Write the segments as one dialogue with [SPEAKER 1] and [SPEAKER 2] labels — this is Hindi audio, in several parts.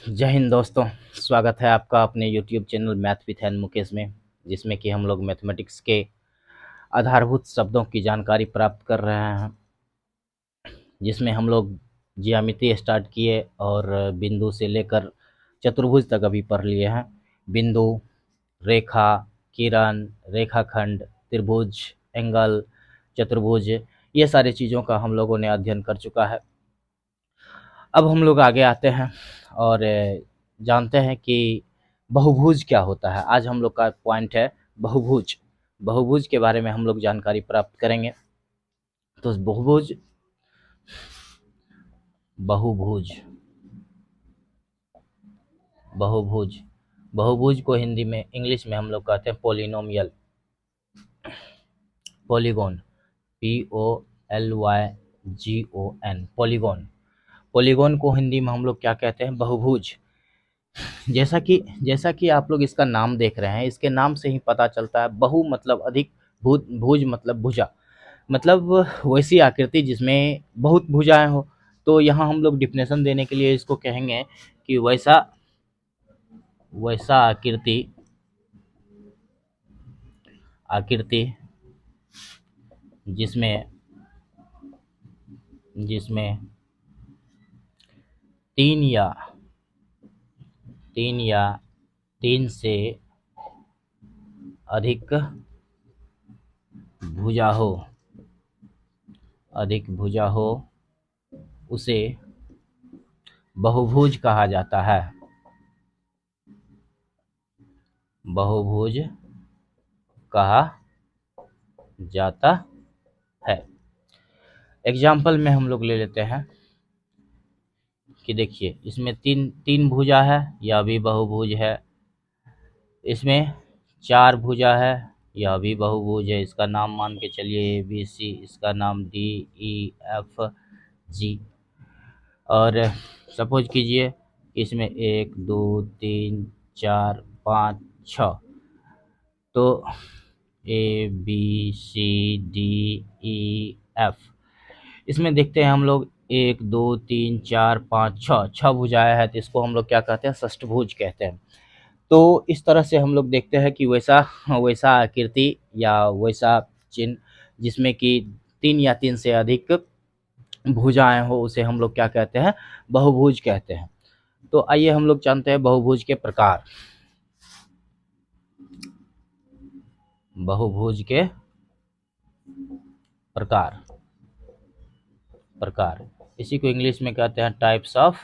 [SPEAKER 1] जय हिंद दोस्तों। स्वागत है आपका अपने YouTube channel math with an Mukesh में, जिसमें कि हम लोग मैथमेटिक्स के आधारभूत शब्दों की जानकारी प्राप्त कर रहे हैं। जिसमें हम लोग ज्यामिति स्टार्ट किए और बिंदु से लेकर चतुर्भुज तक अभी पढ़ लिए हैं। बिंदु, रेखा, किरण, रेखाखंड, त्रिभुज, एंगल, चतुर्भुज, ये सारी चीज़ों का हम लोगों ने अध्ययन कर चुका है। अब हम लोग आगे आते हैं और जानते हैं कि बहुभुज क्या होता है। आज हम लोग का पॉइंट है बहुभुज। बहुभुज के बारे में हम लोग जानकारी प्राप्त करेंगे। तो बहुभुज बहुभुज बहुभुज बहुभुज को हिंदी में, इंग्लिश में हम लोग कहते हैं polynomial, polygon, POLYGON, polygon. Polygon को हिंदी में हम लोग क्या कहते हैं? बहुभुज। जैसा कि आप लोग इसका नाम देख रहे हैं, इसके नाम से ही पता चलता है। बहु मतलब अधिक, भुज मतलब भुजा, मतलब वैसी आकृति जिसमें बहुत भुजाएं हो। तो यहाँ हम लोग डिफिनेशन देने के लिए इसको कहेंगे कि वैसा वैसा आकृति आकृति जिसमें जिसमें तीन या तीन या तीन से अधिक भुजा हो उसे बहुभुज कहा जाता है। बहुभुज कहा जाता है। एग्जाम्पल में हम लोग ले लेते हैं कि देखिए, इसमें तीन तीन भुजा है, यह भी बहुभुज है। इसमें चार भुजा है, यह भी बहुभुज है। इसका नाम मान के चलिए ABC, इसका नाम DEFG। और सपोज कीजिए इसमें 1 2 3 4 5 6, तो ABCDEF। इसमें देखते हैं हम लोग 1 2 3 4 5 छः भुजाएं हैं, तो इसको हम लोग क्या कहते हैं? षष्ठभुज कहते हैं। तो इस तरह से हम लोग देखते हैं कि वैसा वैसा आकृति या वैसा चिन्ह जिसमें कि तीन या तीन से अधिक भुजाएं हो, उसे हम लोग क्या कहते हैं? बहुभुज कहते हैं। तो आइए हम लोग जानते हैं बहुभुज के प्रकार। बहुभुज के प्रकार इसी को इंग्लिश में कहते हैं types of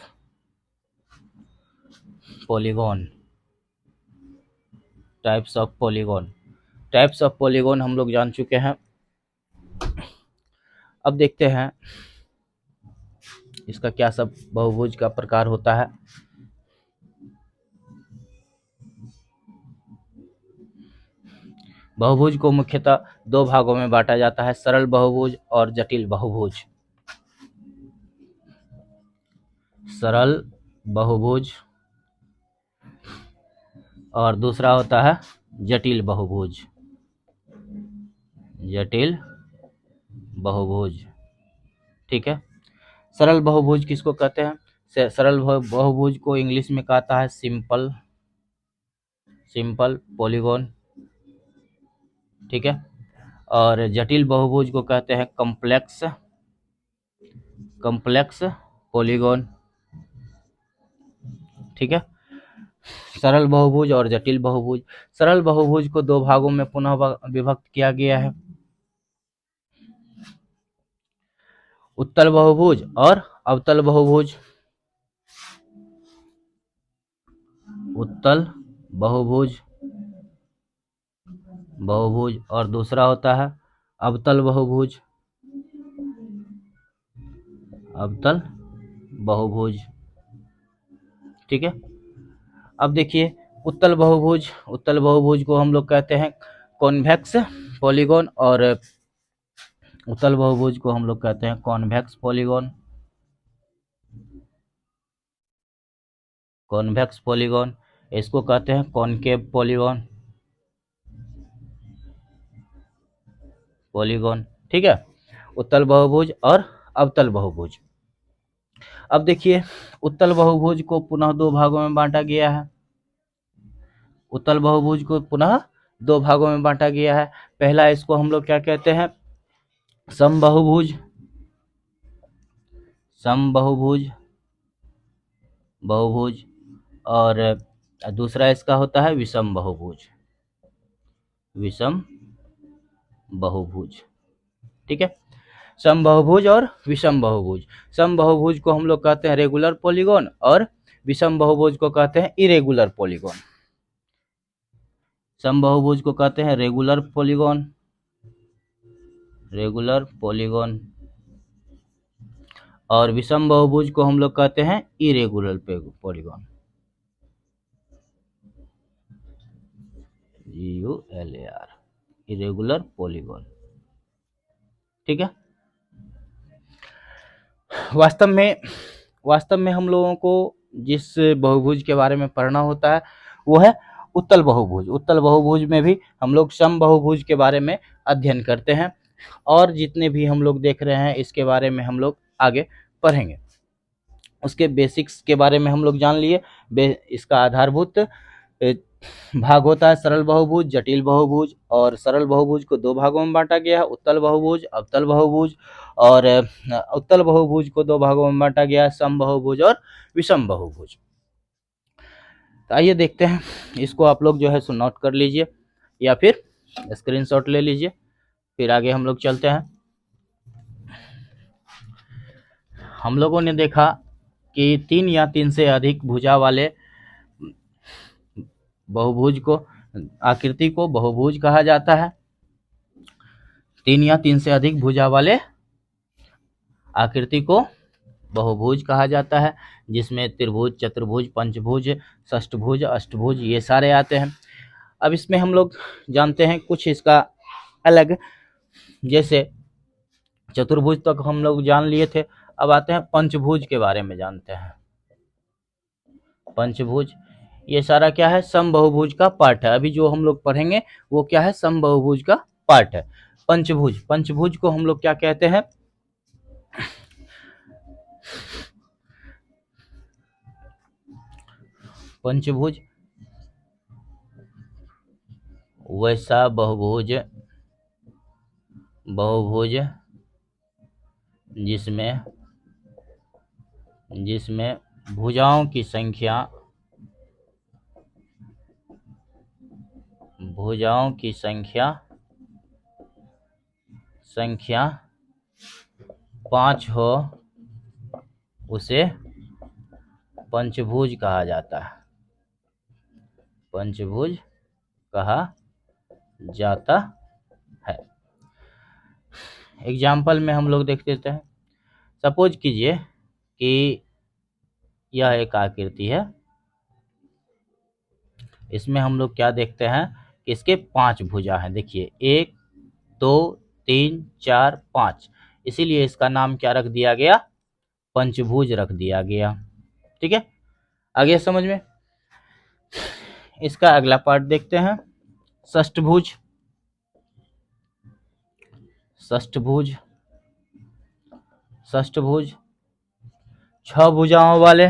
[SPEAKER 1] polygon. Types of polygon हम लोग जान चुके हैं। अब देखते हैं इसका क्या सब बहुभुज का प्रकार होता है। बहुभुज को मुख्यतः दो भागों में बांटा जाता है, सरल बहुभुज और जटिल बहुभुज। सरल बहुभुज और दूसरा होता है जटिल बहुभुज। जटिल बहुभुज, ठीक है। सरल बहुभुज किसको कहते हैं? सरल बहुभुज को इंग्लिश में कहता है सिंपल पॉलीगॉन, ठीक है। और जटिल बहुभुज को कहते हैं कॉम्प्लेक्स पॉलीगॉन, ठीक है। सरल बहुभुज और जटिल बहुभुज। सरल बहुभुज को दो भागों में पुनः विभक्त किया गया है, उत्तल बहुभुज और अवतल बहुभुज। उत्तल बहुभुज और दूसरा होता है अवतल बहुभुज। ठीक है। अब देखिए, उत्तल बहुभुज को हम लोग कहते हैं कॉन्वेक्स पॉलीगॉन और उत्तल बहुभुज को हम लोग कहते हैं कॉन्वेक्स पॉलीगॉन। इसको कहते हैं कॉनकेव पॉलीगॉन, ठीक है। उत्तल बहुभुज और अवतल बहुभुज। अब देखिए, उत्तल बहुभुज को पुनः दो भागों में बांटा गया है। उत्तल बहुभुज को पुनः दो भागों में बांटा गया है। पहला इसको हम लोग क्या कहते हैं, समबाहुभुज, समबाहुभुज, बहुभुज। और दूसरा इसका होता है विषम बहुभुज, विषम बहुभुज। ठीक है, समबाहुभुज और विषम बहुभुज। समबाहुभुज को हम लोग कहते हैं रेगुलर पॉलीगॉन और विषम बहुभुज को कहते हैं इरेगुलर पॉलीगॉन। समबाहुभुज को कहते हैं रेगुलर पॉलीगॉन, रेगुलर पॉलीगॉन, और विषम बहुभुज को हम लोग कहते हैं irregular polygon, ULAR, irregular polygon. ठीक है, वास्तव में हम लोगों को जिस बहुभुज के बारे में पढ़ना होता है वो है उत्तल बहुभुज। उत्तल बहुभुज में भी हम लोग सम बहुभुज के बारे में अध्ययन करते हैं, और जितने भी हम लोग देख रहे हैं इसके बारे में हम लोग आगे पढ़ेंगे। उसके बेसिक्स के बारे में हम लोग जान लिए। इसका आधारभूत भाग होता है सरल बहुभुज, जटिल बहुभुज, और सरल बहुभुज को दो भागों में बांटा गया है, उत्तल बहुभुज, अवतल बहुभुज। और उत्तल बहुभुज को दो भागों में बांटा गया है, सम बहुभुज और विषम बहुभुज। तो आइए देखते हैं, इसको आप लोग जो है सो नोट कर लीजिए या फिर स्क्रीनशॉट ले लीजिए, फिर आगे हम लोग चलते हैं। हम लोगों ने देखा कि 3 या 3 से अधिक भुजा वाले बहुभुज को, आकृति को बहुभुज कहा जाता है। 3 या 3 से अधिक भुजा वाले आकृति को बहुभुज कहा जाता है, जिसमें त्रिभुज, चतुर्भुज, पंचभुज, षष्ठभुज, अष्टभुज ये सारे आते हैं। अब इसमें हम लोग जानते हैं कुछ इसका अलग, जैसे चतुर्भुज तक हम लोग जान लिए थे, अब आते हैं पंचभुज के बारे में जानते हैं। पंचभुज ये सारा क्या है, समबाहुभुज का पार्ट है। अभी जो हम लोग पढ़ेंगे वो क्या है, समबाहुभुज का पार्ट है। पंचभुज, पंचभुज को हम लोग क्या कहते हैं, पंचभुज वैसा बहुभुज, बहुभुज जिसमें भुजाओं की संख्या, भुजाओं की संख्या 5 हो, उसे पंचभुज कहा जाता है, पंचभुज कहा जाता है। एग्जाम्पल में हम लोग देख लेते हैं। सपोज कीजिए कि यह एक आकृति है, इसमें हम लोग क्या देखते हैं कि इसके 5 भुजा हैं। देखिए 1 2 3 4 5, इसीलिए इसका नाम क्या रख दिया गया, पंचभुज रख दिया गया। ठीक है, आ गया समझ में। इसका अगला पार्ट देखते हैं, षष्ठभुज। षष्ठभुज, षष्ठभुज 6 भुजाओं वाले,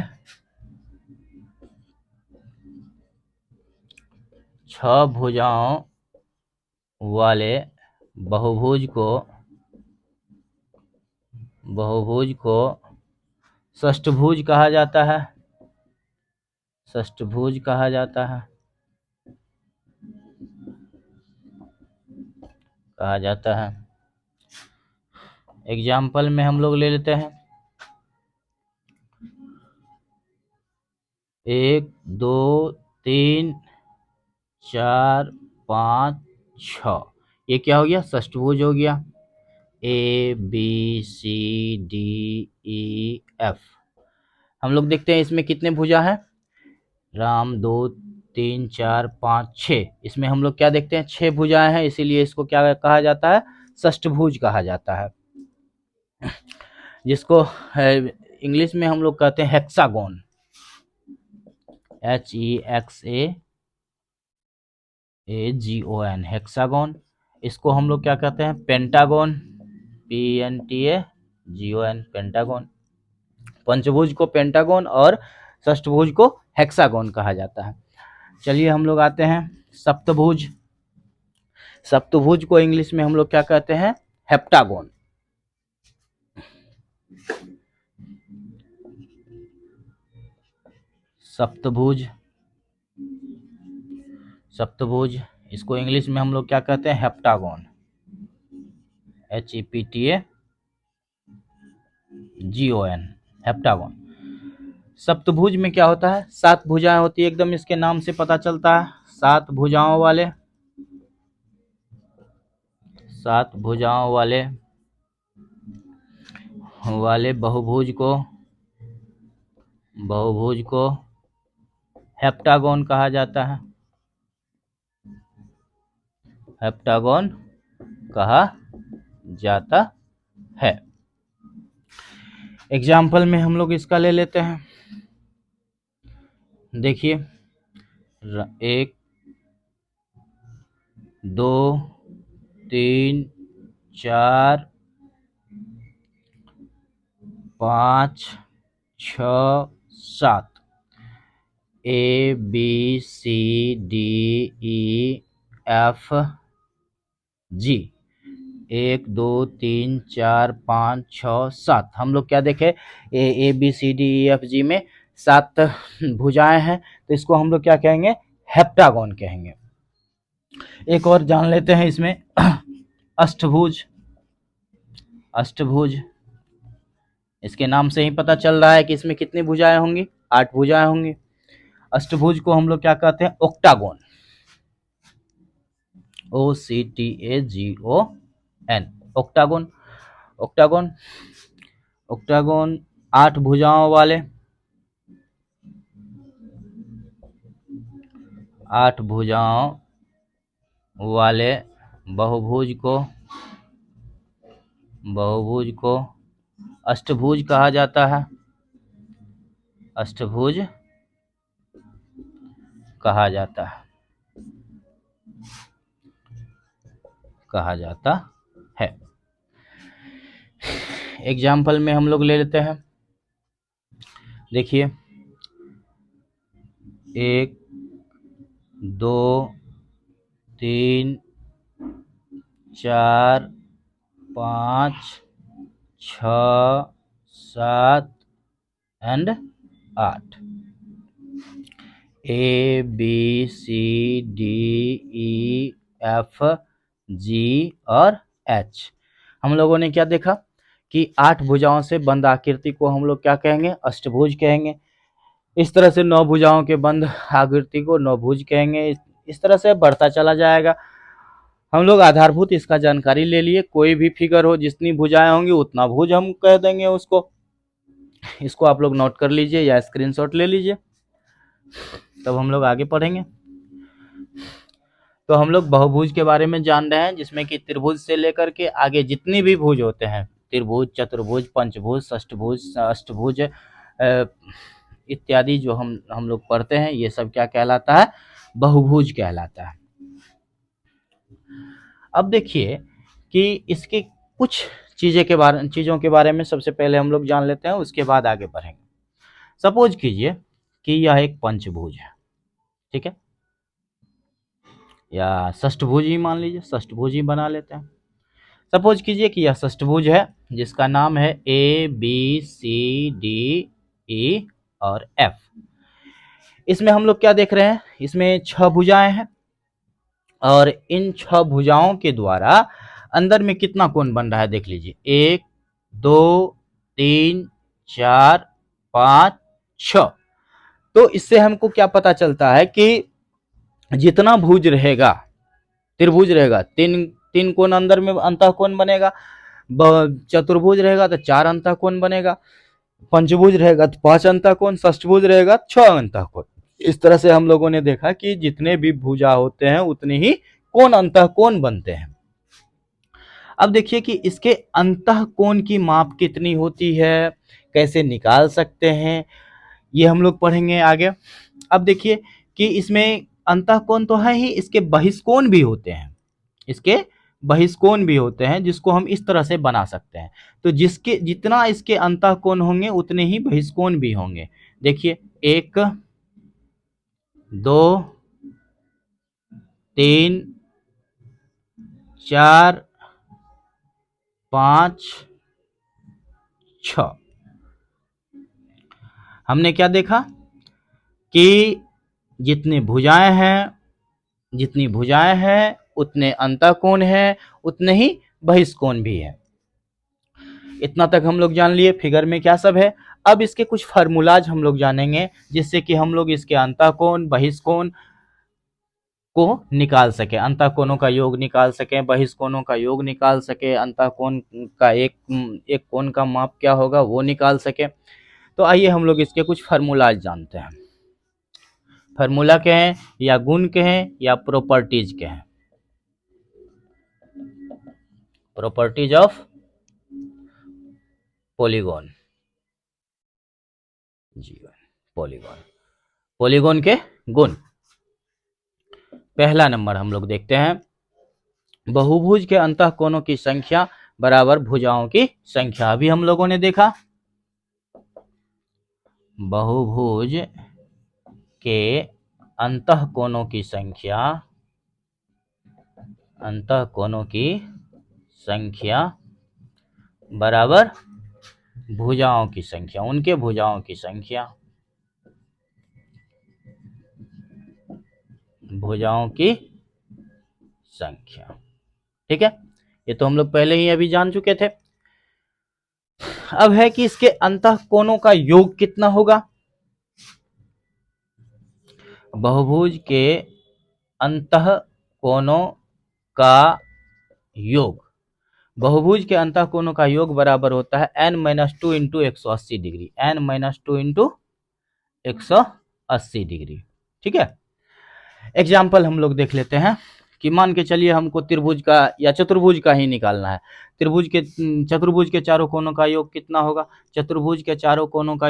[SPEAKER 1] 6 भुजाओं वाले बहुभुज को षष्ठभुज कहा जाता है, षष्ठभुज कहा जाता है, कहा जाता है। एग्जाम्पल में हम लोग ले लेते हैं, 1 2 3 4 5 6, ये क्या हो गया, षष्ठभुज हो गया। ABCDEF। हम लोग देखते हैं इसमें कितने भुजा हैं, राम 2 3 4 5 6, इसमें हम लोग क्या देखते हैं, 6 भुजाएं हैं, इसीलिए इसको क्या कहा जाता है, षष्ठभुज कहा जाता है, जिसको इंग्लिश में हम लोग कहते हैं हेक्सागोन, HEXAGON, हेक्सागोन। इसको हम लोग क्या कहते हैं, पेंटागोन, PENTAGON, पेंटागोन। पंचभुज को पेंटागन और षष्ठभुज को हेक्सागन कहा जाता है। चलिए हम लोग आते हैं सप्तभुज। सप्तभुज को इंग्लिश में हम लोग क्या कहते हैं? हेप्टागन। सप्तभुज, सप्तभुज इसको इंग्लिश में हम लोग क्या कहते हैं? Heptagon, HEPTAGON, heptagon. सप्तभुज में क्या होता है? 7 भुजाएं होती है, एकदम इसके नाम से पता चलता है। 7 भुजाओं वाले, 7 भुजाओं वाले बहुभुज को हेप्टागन कहा जाता है। हेप्टागन कहा जाता है। एग्जाम्पल में हम लोग इसका ले लेते हैं। देखिए 1 2 3 4 5 6 7 ABCDEFG 1 2 3 4 5 6 7। हम लोग क्या देखे? ABCDEFG में 7 भुजाएं हैं, तो इसको हम लोग क्या कहेंगे? हेप्टागन कहेंगे। एक और जान लेते हैं इसमें अष्टभुज। अष्टभुज इसके नाम से ही पता चल रहा है कि इसमें कितनी भुजाएं होंगी? 8 भुजाएं होंगी। अष्टभुज को हम लोग क्या कहते हैं? Octagon, OCTAGON, octagon. Octagon, octagon 8 भुजाओं वाले, 8 भुजाओं वाले बहुभुज को अष्टभुज कहा जाता है। अष्टभुज कहा जाता है। एग्जाम्पल में हम लोग ले लेते हैं। देखिए 1 2 3 4 5 6 7 एंड 8 ABCDEFG और H। हम लोगों ने क्या देखा कि 8 भुजाओं से बंद आकृति को हम लोग क्या कहेंगे? अष्टभुज कहेंगे। इस तरह से 9 भुजाओं के बंद आकृति को नौभुज कहेंगे। इस तरह से बढ़ता चला जाएगा। हम लोग आधारभूत इसका जानकारी ले लिए। कोई भी फिगर हो, जितनी भुजाएं होंगी उतना भुज हम कह देंगे उसको। इसको आप लोग नोट कर लीजिए या स्क्रीनशॉट ले लीजिए, तब हम लोग आगे पढ़ेंगे। तो हम लोग बहुभुज के बारे में जान रहे हैं, जिसमें कि त्रिभुज से लेकर के आगे जितनी भी भुज होते हैं, त्रिभुज, चतुर्भुज, पंचभुज, षष्ठभुज, अष्टभुज इत्यादि जो हम लोग पढ़ते हैं, ये सब क्या कहलाता है? बहुभुज कहलाता है। अब देखिए कि इसके कुछ चीज़ों के बारे में सबसे पहले हम लोग जान लेते हैं, उसके बाद आगे बढ़ेंगे। सपोज कीजिए कि यह एक पंचभुज है, ठीक है, या षष्ठभुज ही मान लीजिए, षष्ठभुज ही बना लेते हैं। सपोज कीजिए कि यह षष्ठभुज है, जिसका नाम है ABCDE और F। इसमें हम लोग क्या देख रहे हैं? इसमें 6 भुजाएं हैं और इन 6 भुजाओं के द्वारा अंदर में कितना कोण बन रहा है? देख लीजिए, 1 2 3 4 5 6। तो इससे हमको क्या पता चलता है कि जितना भुज रहेगा, त्रिभुज रहेगा, 3 कोण अंदर में अंतःकोण बनेगा। चतुर्भुज रहेगा तो 4 अंतःकोण बनेगा। पंचभुज रहेगा तो 5 अंतःकोण। षष्ठभुज रहेगा 6 अंतःकोण। इस तरह से हम लोगों ने देखा कि जितने भी भुजा होते हैं उतने ही कोण अंतःकोण बनते हैं। अब देखिए कि इसके अंतःकोण की माप कितनी होती है, कैसे निकाल सकते हैं, ये हम लोग पढ़ेंगे आगे। अब देखिए कि इसमें अंतःकोण तो है ही, इसके बहिष्कोण भी होते हैं। इसके बहिष्कोण भी होते हैं, जिसको हम इस तरह से बना सकते हैं। तो जिसके जितना इसके अंतःकोण होंगे उतने ही बहिष्कोण भी होंगे। देखिए 1 2 3 4 5 6। हमने क्या देखा कि जितनी भुजाएं हैं उतने अंतःकोण हैं, उतने ही बहिष्कोण भी है। इतना तक हम लोग जान लिए फिगर में क्या सब है। अब इसके कुछ फार्मूलाज हम लोग जानेंगे, जिससे कि हम लोग इसके अंतःकोण बहिष्कोण को निकाल सके, अंतःकोणों का योग निकाल सके, बहिष्कोणों का योग निकाल सके, अंतःकोण का एक कोण का माप क्या होगा वो निकाल सके। तो आइए हम लोग इसके कुछ फार्मूलाज जानते हैं। फार्मूला के हैं या गुण के हैं या प्रॉपर्टीज के हैं? Properties of polygon. जी पॉलीगॉन के गुण। पहला नंबर हम लोग देखते हैं, बहुभुज के अंतःकोणों की संख्या बराबर भुजाओं की संख्या। अभी हम लोगों ने देखा बहुभुज के अंतःकोणों की संख्या बराबर भुजाओं की संख्या, उनके भुजाओं की संख्या, ठीक है। ये तो हम लोग पहले ही अभी जान चुके थे। अब है कि इसके अंतःकोणों का योग कितना होगा। बहुभुज के अंतःकोणों का योग, बहुभुज के अंतःकोणों का योग बराबर होता है n-2 into 180 degree, n-2 into 180 degree. ठीक है। एग्जाम्पल हम लोग देख लेते हैं कि मान के चलिए हमको त्रिभुज का या चतुर्भुज का ही निकालना है। चतुर्भुज के चारों कोनों का योग कितना होगा। चतुर्भुज के चारों कोनों का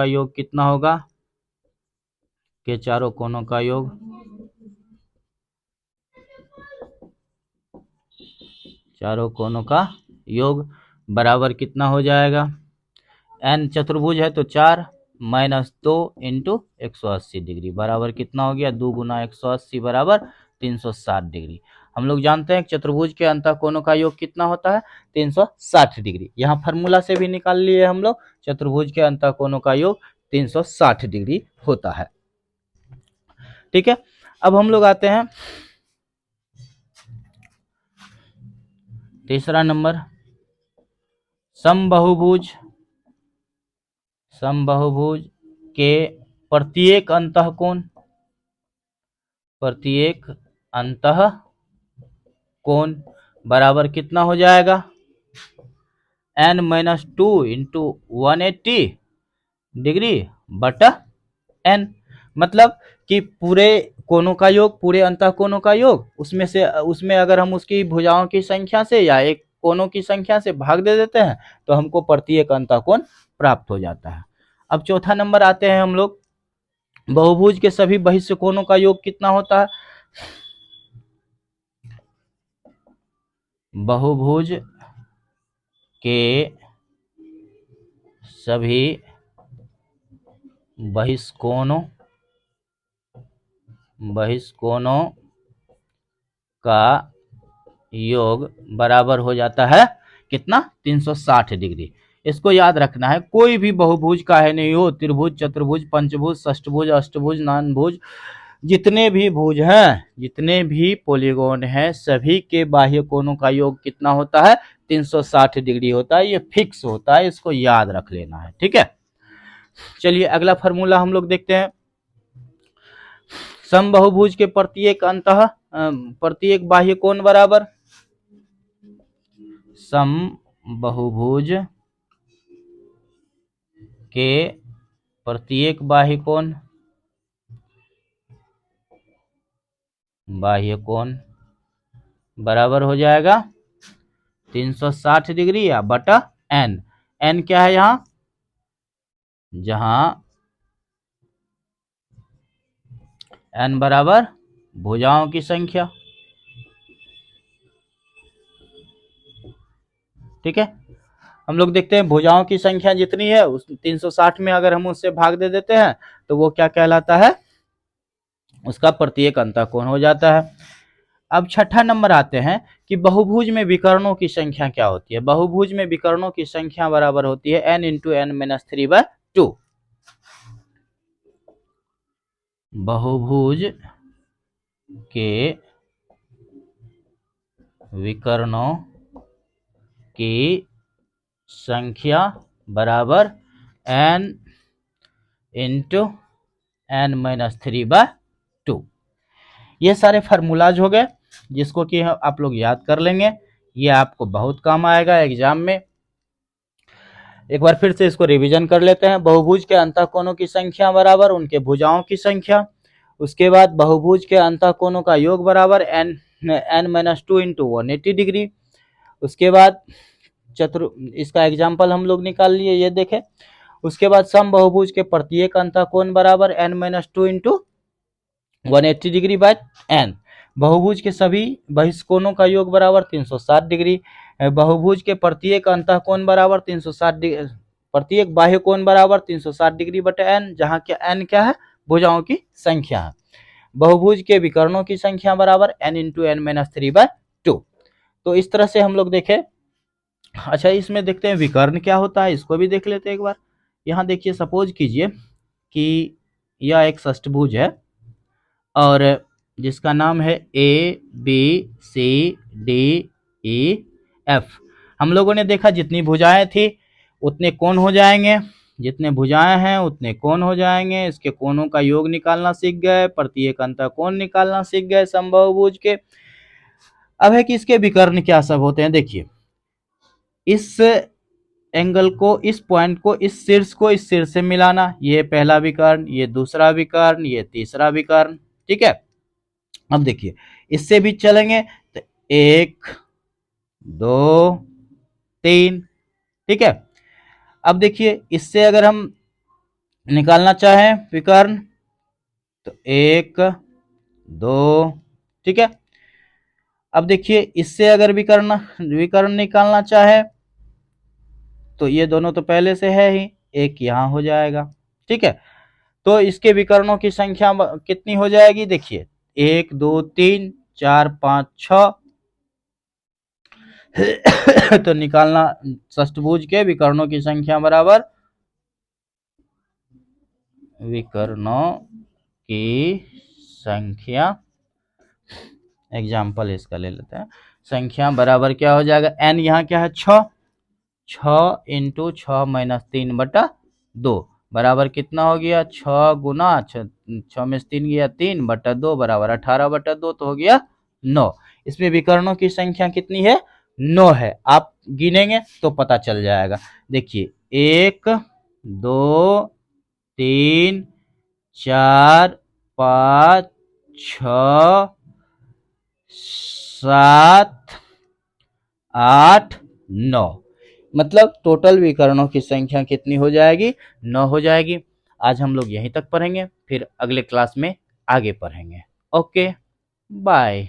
[SPEAKER 1] योग कितना होगा। के चारों कोनों का योग बराबर कितना हो जाएगा। n चतुर्भुज है तो 4 -2 इंटू 180 डिग्री बराबर कितना हो गया, 2 गुना 180 बराबर 360 डिग्री। हम लोग जानते हैं चतुर्भुज के अंतःकोणों का योग कितना होता है, 360 डिग्री। यहाँ फार्मूला से भी निकाल लिए हम लोग, चतुर्भुज के अंतःकोणों का योग 360 डिग्री होता है। ठीक है। अब हम लोग आते हैं तीसरा नंबर, समबाहुभुज के प्रत्येक अंतःकोण बराबर कितना हो जाएगा, n-2 इंटू 180 डिग्री बटा n। मतलब कि पूरे कोनों का योग, पूरे अंतःकोणों का योग, उसमें अगर हम उसकी भुजाओं की संख्या से या एक कोनों की संख्या से भाग दे देते हैं तो हमको प्रत्येक अंतःकोण प्राप्त हो जाता है। अब चौथा नंबर आते हैं हम लोग, बहुभुज के सभी बहिष्ठ कोनों का योग कितना होता है। बहुभुज के सभी बहिष्कोणों का योग बराबर हो जाता है कितना, 360 डिग्री। इसको याद रखना है, कोई भी बहुभुज काहे नहीं हो, त्रिभुज, चतुर्भुज, पंचभुज, षष्ठभुज, अष्टभुज, नवभुज, जितने भी भुज हैं, जितने भी पॉलीगॉन हैं, सभी के बाह्य कोणों का योग कितना होता है, 360 डिग्री होता है। ये फिक्स होता है, इसको याद रख लेना है। ठीक है। चलिए अगला फार्मूला हम लोग देखते हैं, समबाहुभुज के प्रत्येक बाह्य कोण बराबर, समबाहुभुज के प्रत्येक बाह्य कोण बराबर हो जाएगा 360 डिग्री या बटा n। n क्या है यहाँ, जहां n बराबर भुजाओं की संख्या, ठीक है। हम लोग देखते हैं भुजाओं की संख्या जितनी है उस 360 में अगर हम उससे भाग दे देते हैं तो वो क्या कहलाता है, उसका प्रत्येक अंतःकोण हो जाता है। अब छठा नंबर आते हैं कि बहुभुज में विकर्णों की संख्या क्या होती है। बहुभुज में विकर्णों की संख्या बराबर होती है n इंटू एन माइनस 3/2। बहुभुज के विकर्णों की संख्या बराबर n इंटू एन माइनस 3/2। ये सारे फार्मूलाज हो गए जिसको कि आप लोग याद कर लेंगे, ये आपको बहुत काम आएगा एग्जाम में। एक बार फिर से इसको रिवीजन कर लेते हैं। बहुभुज के अंतःकोणों की संख्या बराबर उनके भुजाओं की संख्या, उसके बाद बहुभुज के अंतःकोणों का योग बराबर n माइनस 2 इंटू 180 डिग्री। उसके बाद इसका एग्जाम्पल हम लोग निकाल लिए, ये देखें। उसके बाद सम बहुभुज के प्रत्येक अंतःकोण बराबर n minus 2 into 180 degree by n। बहुभुज के सभी बहिष्कोणों का योग बराबर 360 डिग्री। बहुभुज के प्रत्येक अंतःकोण बराबर 360 डिग्री, प्रत्येक बाह्य कोण बराबर 360 डिग्री बटे n, जहाँ क्या n क्या है, भुजाओं की संख्या है। बहुभुज के विकर्णों की संख्या बराबर n इंटू एन माइनस 3/2। तो इस तरह से हम लोग देखें। अच्छा, इसमें देखते हैं विकर्ण क्या होता है, इसको भी देख लेते हैं एक बार। यहाँ देखिए, सपोज कीजिए कि यह एक षष्ठभुज है और जिसका नाम है ABCDEF। हम लोगों ने देखा जितनी भुजाएं थी उतने कोण हो जाएंगे, जितने भुजाएं हैं उतने कोण हो जाएंगे। इसके कोणों का योग निकालना सीख गए, प्रत्येक अंतःकोण निकालना सीख गए समबाहुभुज के। अब है कि इसके विकर्ण क्या सब होते हैं। देखिए, इस एंगल को, इस पॉइंट को, इस शीर्ष को इस शीर्ष से मिलाना, ये पहला विकर्ण, ये दूसरा विकर्ण, ये तीसरा विकर्ण, ठीक है। अब देखिए, इससे भी चलेंगे तो 1 2 3, ठीक है। अब देखिए, इससे अगर हम निकालना चाहें विकर्ण तो 1 2, ठीक है। अब देखिए, इससे अगर विकर्ण निकालना चाहे तो ये दोनों तो पहले से है ही, एक यहां हो जाएगा, ठीक है। तो इसके विकर्णों की संख्या कितनी हो जाएगी, देखिए 1 2 3 4 5 6। तो निकालना षष्ठभुज के विकर्णों की संख्या बराबर, विकर्णों की संख्या, एग्जाम्पल इसका ले लेते हैं, संख्या बराबर क्या हो जाएगा, n यहाँ क्या है 6, 6 इंटू 6 माइनस 3/2 बराबर कितना हो गया, 6 गुना 6 में 3 गया 3/2 बराबर 18/2, तो हो गया 9। इसमें विकर्णों की संख्या कितनी है, 9 है। आप गिनेंगे तो पता चल जाएगा। देखिए 1 2 3 4 5 6 7 8 9, मतलब टोटल विकर्णों की संख्या कितनी हो जाएगी, 9 हो जाएगी। आज हम लोग यहीं तक पढ़ेंगे, फिर अगले क्लास में आगे पढ़ेंगे। Okay, bye.